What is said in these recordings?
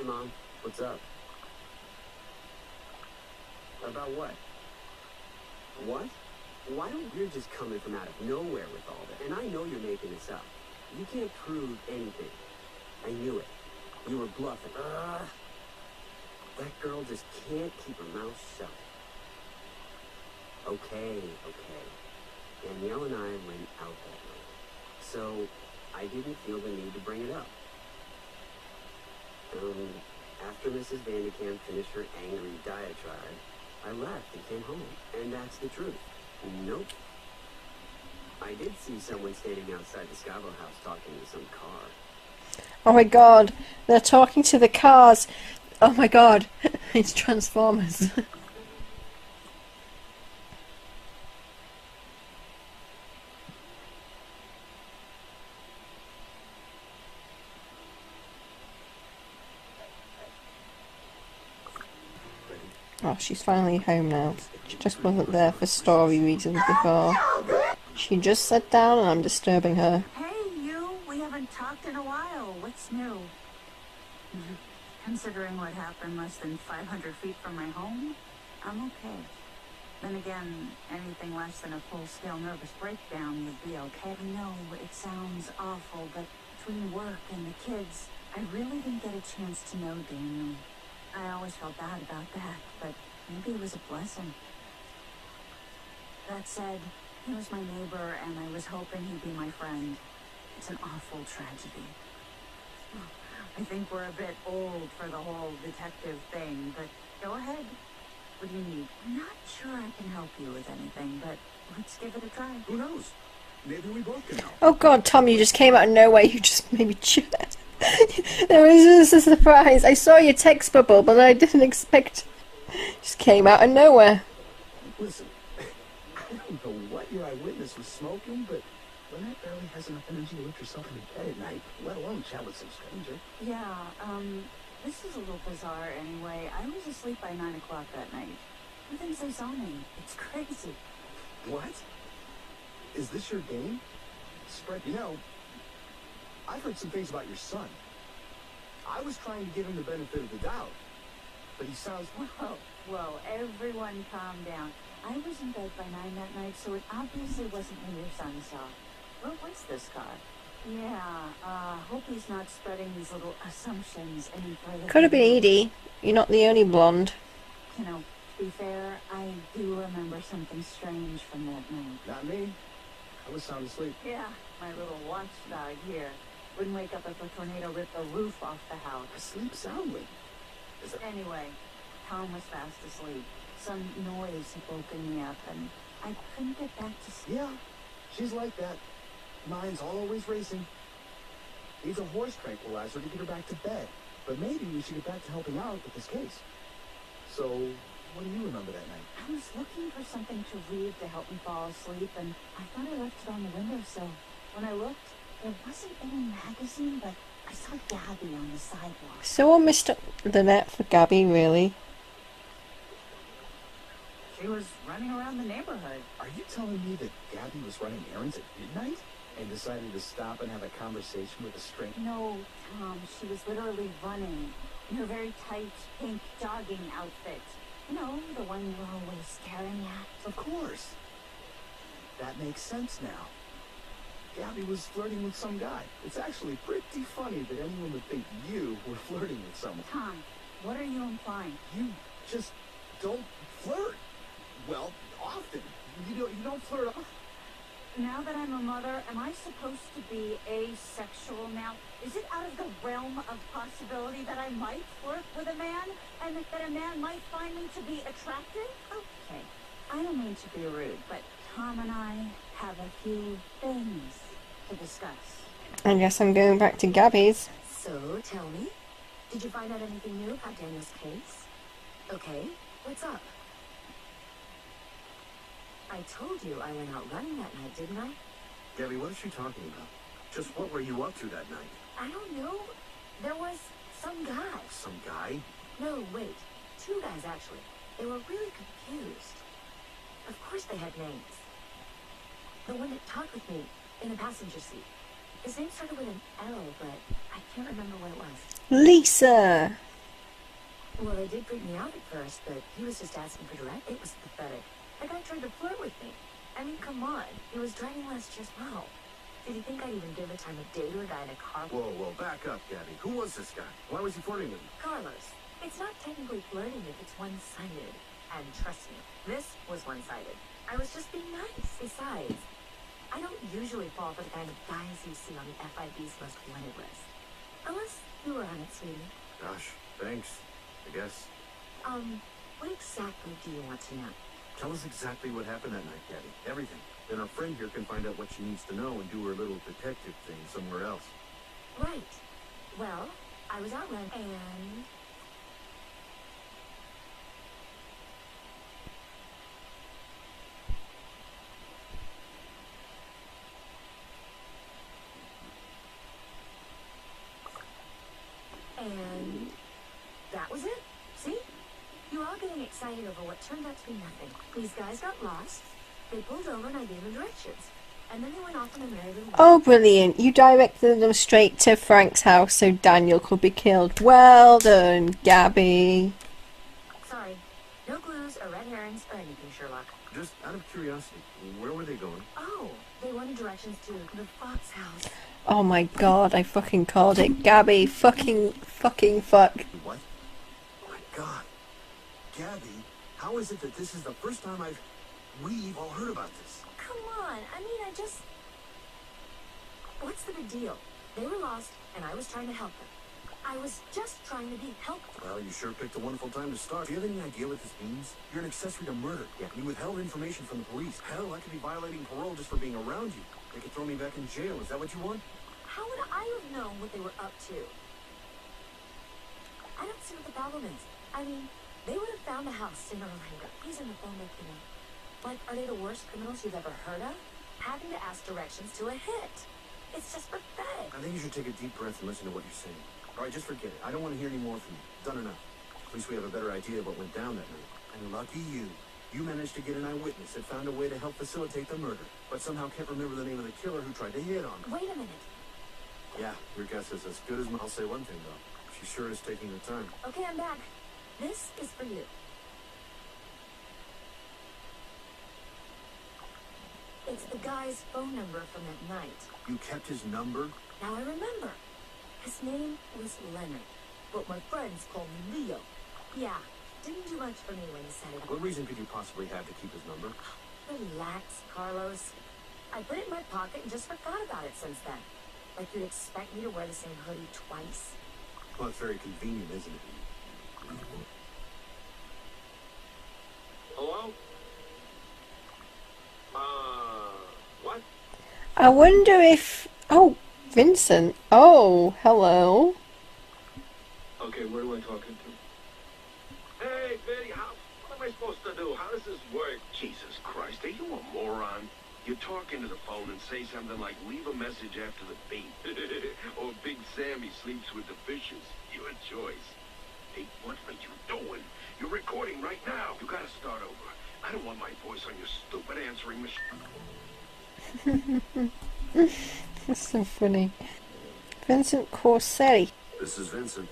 Mom. What's up? About what? What? Why don't you're just coming from out of nowhere with all that? And I know you're making this up. You can't prove anything. I knew it. You were bluffing. That girl just can't keep her mouth shut. Okay. Danielle and I went out that night, so I didn't feel the need to bring it up. After Mrs. Vandekamp finished her angry diatribe, I left and came home, and that's the truth. Nope. I did see someone standing outside the Scavo house talking to some car. Oh my god, they're talking to the cars. Oh my god, it's Transformers. Oh, she's finally home now. She just wasn't there for story reasons before. She just sat down and I'm disturbing her. Hey, you! We haven't talked in a while. What's new? Considering what happened less than 500 feet from my home, I'm okay. Then again, anything less than a full-scale nervous breakdown would be okay. I know it sounds awful, but between work and the kids, I really didn't get a chance to know Daniel. I always felt bad about that, but maybe it was a blessing. That said, he was my neighbor, and I was hoping he'd be my friend. It's an awful tragedy. I think we're a bit old for the whole detective thing, but go ahead. What do you need? I'm not sure I can help you with anything, but let's give it a try. Who knows? Maybe we both can help. Oh god, Tom, you just came out of nowhere. You just made me cheer. There was just a surprise. I saw your text bubble, but I didn't expect. Just came out of nowhere. Listen, I don't know what your eyewitness was smoking, but Lynette barely has enough energy to lift herself into bed at night, let alone chat with some stranger. Yeah, this is a little bizarre anyway. I was asleep by 9 o'clock that night. Who thinks they saw me? It's crazy. What? Is this your game? Spread, I've heard some things about your son. I was trying to give him the benefit of the doubt, but he sounds... Whoa, everyone calm down. I was in bed by 9 that night, so it obviously wasn't me your son saw. What was this car? Yeah, hope he's not spreading these little assumptions any further. Could have been Edie. You're not the only blonde. To be fair, I do remember something strange from that night. Not me. I was sound asleep. Yeah, my little watchdog here. Wouldn't wake up if a tornado ripped the roof off the house. I sleep soundly. Anyway, Tom was fast asleep. Some noise had woken me up, and I couldn't get back to sleep. Yeah, she's like that. Mind's always racing. Needs a horse tranquilizer to get her back to bed. But maybe we should get back to helping out with this case. So, what do you remember that night? I was looking for something to read to help me fall asleep, and I thought I left it on the windowsill. When I looked, there wasn't any magazine, but I saw Gabby on the sidewalk. Someone mistook the net for Gabby, really? She was running around the neighborhood. Are you telling me that Gabby was running errands at midnight? And decided to stop and have a conversation with a stranger? No, Tom, she was literally running in her very tight pink jogging outfit. You know, the one you're always staring at. Of course. That makes sense now. Gabby was flirting with some guy. It's actually pretty funny that anyone would think you were flirting with someone. Tom, what are you implying? You just don't flirt. Well, often. You don't flirt often. Now that I'm a mother, am I supposed to be asexual now? Is it out of the realm of possibility that I might flirt with a man and that a man might find me to be attractive? Okay, I don't mean to be rude, but Tom and I have a few things to discuss. I guess I'm going back to Gabby's. So, tell me, did you find out anything new about Daniel's case? Okay, what's up? I told you I went out running that night, didn't I? Gabby, what is she talking about? Just what were you up to that night? I don't know. There was some guy. Some guy? No, wait. 2 guys, actually. They were really confused. Of course they had names. The one that talked with me in the passenger seat. His name started with an L, but I can't remember what it was. Lisa! Well, they did freak me out at first, but he was just asking for direct. It was pathetic. The guy tried to flirt with me. I mean, come on. He was driving last year's well. Did he think I'd even give the time of day to a guy in a car? Whoa, back up, Gabby. Who was this guy? Why was he flirting with you? Carlos, it's not technically flirting if it's one-sided. And trust me, this was one-sided. I was just being nice. Besides, I don't usually fall for the kind of guys you see on the FIB's most wanted list. Unless you were on it, sweetie. Gosh, thanks. I guess. What exactly do you want to know? Tell us exactly what happened that night, Gabby. Everything. Then our friend here can find out what she needs to know and do her little detective thing somewhere else. Right. Well, I was out running and... And that was it. See? You were all getting excited over what turned out to be nothing. These guys got lost. They pulled over and I gave them directions. And then they went off on a merry little... Oh, brilliant. You directed them straight to Frank's house so Daniel could be killed. Well done, Gabby. Sorry. No clues or red herrings or anything, Sherlock. Just out of curiosity, where were they going? Oh, they wanted directions to the Fox house. Oh my god, I fucking called it. Gabby, fucking fuck. What? Oh my God. Gabby, how is it that this is the first time we've all heard about this? Come on, I mean, what's the big deal? They were lost, and I was trying to help them. I was just trying to be helpful. Well, you sure picked a wonderful time to start. Do you have any idea what this means? You're an accessory to murder. Yeah. You withheld information from the police. Hell, I could be violating parole just for being around you. They could throw me back in jail. Is that what you want? How would I have known what they were up to? I don't see what the problem is. I mean, they would have found the house sooner or later. He's in the phone book, you know. Like, are they the worst criminals you've ever heard of? Having to ask directions to a hit. It's just pathetic. I think you should take a deep breath and listen to what you're saying. All right, just forget it. I don't want to hear any more from you. Done enough. At least we have a better idea of what went down that night. And lucky you. You managed to get an eyewitness that found a way to help facilitate the murder, but somehow can't remember the name of the killer who tried to hit on her. Wait a minute. Yeah, your guess is as good as mine. I'll say one thing, though. She sure is taking her time. Okay, I'm back. This is for you. It's the guy's phone number from that night. You kept his number? Now I remember. His name was Leonard, but my friends called me Leo. Yeah, didn't do much for me when he set it up. What reason could you possibly have to keep his number? Relax, Carlos. I put it in my pocket and just forgot about it since then. Like you'd expect me to wear the same hoodie twice. Well, it's very convenient, isn't it? Hello? What? I wonder if... Oh, Vincent. Oh, hello. Okay, what am I talking to? Hey, Betty, what am I supposed to do? How does this work? Jesus Christ, are you a moron? You talk into the phone and say something like, leave a message after the beep. Or Big Sammy sleeps with the fishes. Your choice. Hey, what are you doing? You're recording right now. You gotta start over. I don't want my voice on your stupid answering machine. That's so funny. Vincent Corsetti. This is Vincent.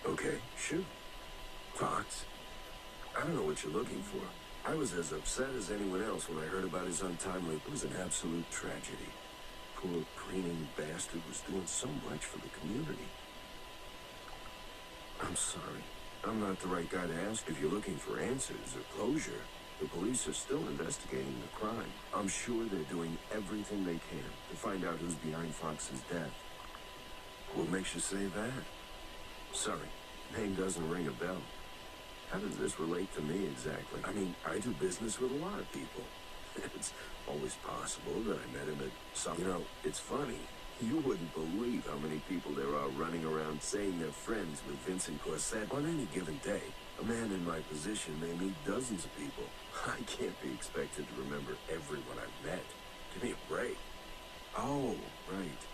Okay, shoot. Fox. I don't know what you're looking for. I was as upset as anyone else when I heard about his untimely... It was an absolute tragedy. Poor, preening bastard was doing so much for the community. I'm sorry. I'm not the right guy to ask if you're looking for answers or closure. The police are still investigating the crime. I'm sure they're doing everything they can to find out who's behind Fox's death. What makes you say that? Sorry, name doesn't ring a bell. How does this relate to me exactly? I mean, I do business with a lot of people. It's always possible that I met him at some... You know, it's funny. You wouldn't believe how many people there are running around saying they're friends with Vincent Corset. On any given day, a man in my position may meet dozens of people. I can't be expected to remember everyone I've met. Give me a break. Oh, right.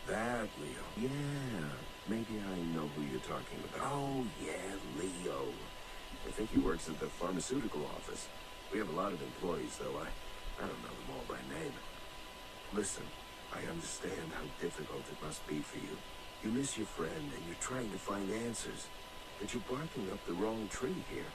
That Leo. Yeah, maybe I know who you're talking about. Oh, yeah, Leo. I think he works at the pharmaceutical office. We have a lot of employees, though. I don't know them all by name. Listen, I understand how difficult it must be for you. You miss your friend, and you're trying to find answers. that you're barking up the wrong tree here.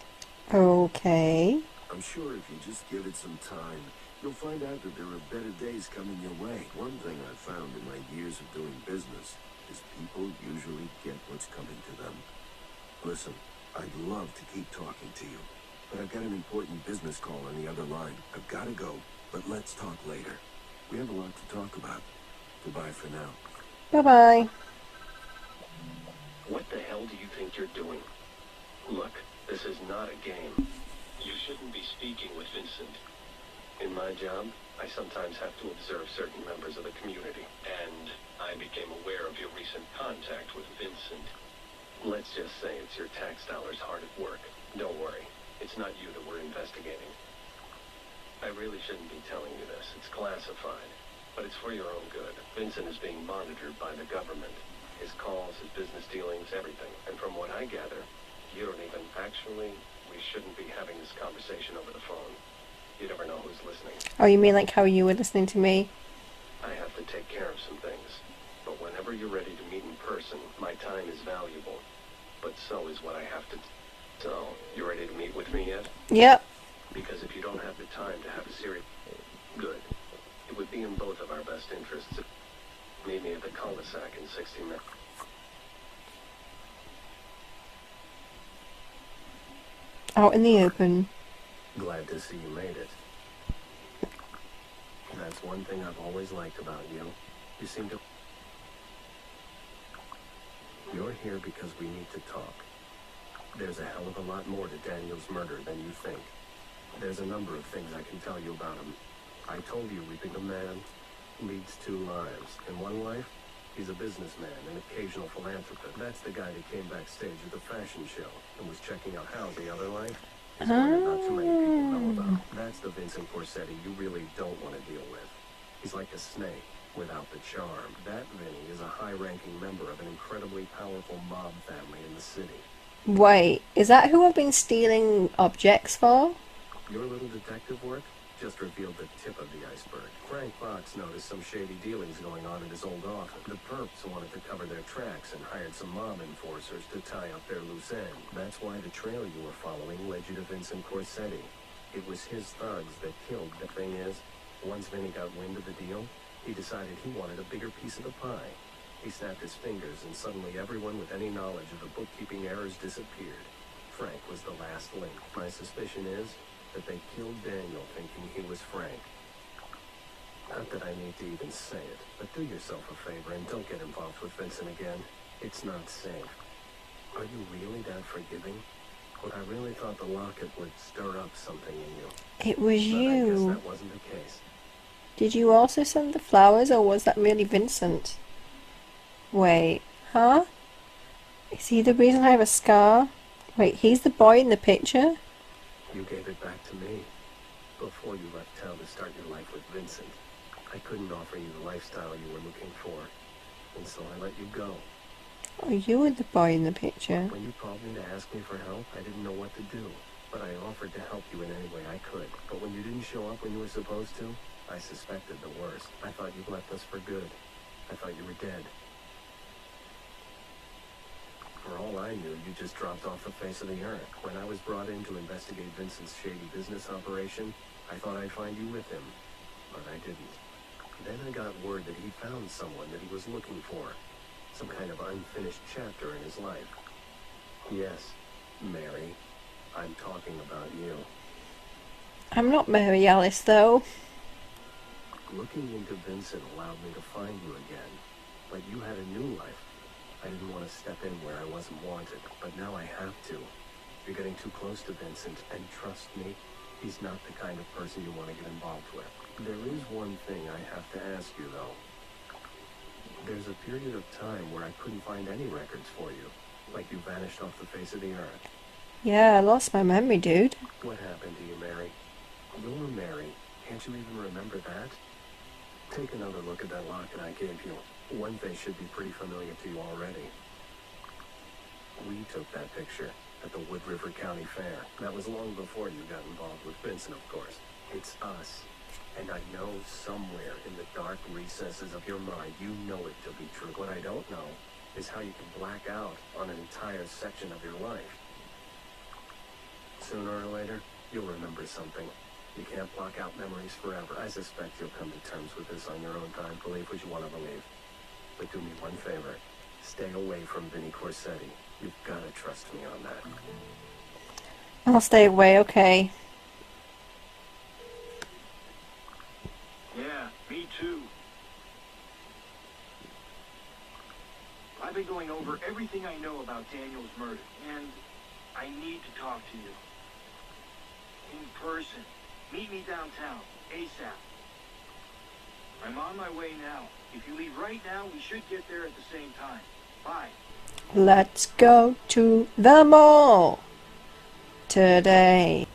Okay. I'm sure if you just give it some time, you'll find out that there are better days coming your way. One thing I've found in my years of doing business is people usually get what's coming to them. Listen, I'd love to keep talking to you, but I've got an important business call on the other line. I've got to go, but let's talk later. We have a lot to talk about. Goodbye for now. Bye-bye. What the hell do you think you're doing? Look, this is not a game. You shouldn't be speaking with Vincent. In my job, I sometimes have to observe certain members of the community, and I became aware of your recent contact with Vincent. Let's just say it's your tax dollars hard at work. Don't worry, it's not you that we're investigating. I really shouldn't be telling you this. It's classified, but it's for your own good. Vincent is being monitored by the government. His calls, his business dealings, everything. And from what I gather, you don't even actually, we shouldn't be having this conversation over the phone. You never know who's listening. Oh, you mean like how you were listening to me? I have to take care of some things. But whenever you're ready to meet in person, my time is valuable. But so is what I have to... So, you ready to meet with me yet? Yep. Because if you don't have the time to have a serious... Good. It would be in both of our best interests. Meet me at the cul-de-sac in 60 minutes. Out in the open. Glad to see you made it. That's one thing I've always liked about you. You seem to... You're here because we need to talk. There's a hell of a lot more to Daniel's murder than you think. There's a number of things I can tell you about him. I told you we think a man leads two lives. In one life, he's a businessman, an occasional philanthropist. That's the guy that came backstage at the fashion show and was checking out how the other life is one that not too many people know about. That's the Vincent Corsetti you really don't want to deal with. He's like a snake without the charm. That Vinny is a high-ranking member of an incredibly powerful mob family in the city. Wait, is that who I've been stealing objects for? Your little detective work just revealed the tip of the iceberg. Frank Fox noticed some shady dealings going on at his old office. The perps wanted to cover their tracks and hired some mob enforcers to tie up their loose end. That's why the trail you were following led you to Vincent Corsetti. It was his thugs that killed. The thing is, once Vinny got wind of the deal, he decided he wanted a bigger piece of the pie. He snapped his fingers and suddenly everyone with any knowledge of the bookkeeping errors disappeared. Frank was the last link. My suspicion is that they killed Daniel thinking he was Frank. Not that I need to even say it, but do yourself a favor and don't get involved with Vincent again. It's not safe. Are you really that forgiving? But I really thought the locket would stir up something in you. It was But I guess you. that wasn't the case. Did you also send the flowers, or was that really Vincent? Wait, huh? Is he the reason I have a scar? Wait, he's the boy in the picture? You gave it back to me before you left town to start your life with Vincent. I couldn't offer you the lifestyle you were looking for, and so I let you go. Oh, you were the boy in the picture. When you called me to ask me for help, I didn't know what to do, but I offered to help you in any way I could. But when you didn't show up when you were supposed to, I suspected the worst. I thought you'd left us for good. I thought you were dead. For all I knew, you just dropped off the face of the earth. When I was brought in to investigate Vincent's shady business operation, I thought I'd find you with him, but I didn't. Then I got word that he found someone that he was looking for. Some kind of unfinished chapter in his life. Yes, Mary, I'm talking about you. I'm not Mary Alice, though. Looking into Vincent allowed me to find you again, but you had a new life. I didn't want to step in where I wasn't wanted, but now I have to. You're getting too close to Vincent, and trust me, he's not the kind of person you want to get involved with. There is one thing I have to ask you, though. There's a period of time where I couldn't find any records for you, like you vanished off the face of the earth. Yeah, I lost my memory, dude. What happened to you, Mary? You're Mary. Can't you even remember that? Take another look at that locket I gave you. One face should be pretty familiar to you already. We took that picture at the Wood River County Fair. That was long before you got involved with Vincent, of course. It's us. And I know somewhere in the dark recesses of your mind, you know it to be true. What I don't know is how you can black out on an entire section of your life. Sooner or later, you'll remember something. You can't block out memories forever. I suspect you'll come to terms with this on your own time. Believe what you want to believe. But do me one favor. Stay away from Vinnie Corsetti. You've got to trust me on that. I'll stay away, okay. Yeah, me too. I've been going over everything I know about Daniel's murder, and I need to talk to you. In person. Meet me downtown, ASAP. I'm on my way now. If you leave right now, we should get there at the same time. Bye. Let's go to the mall today.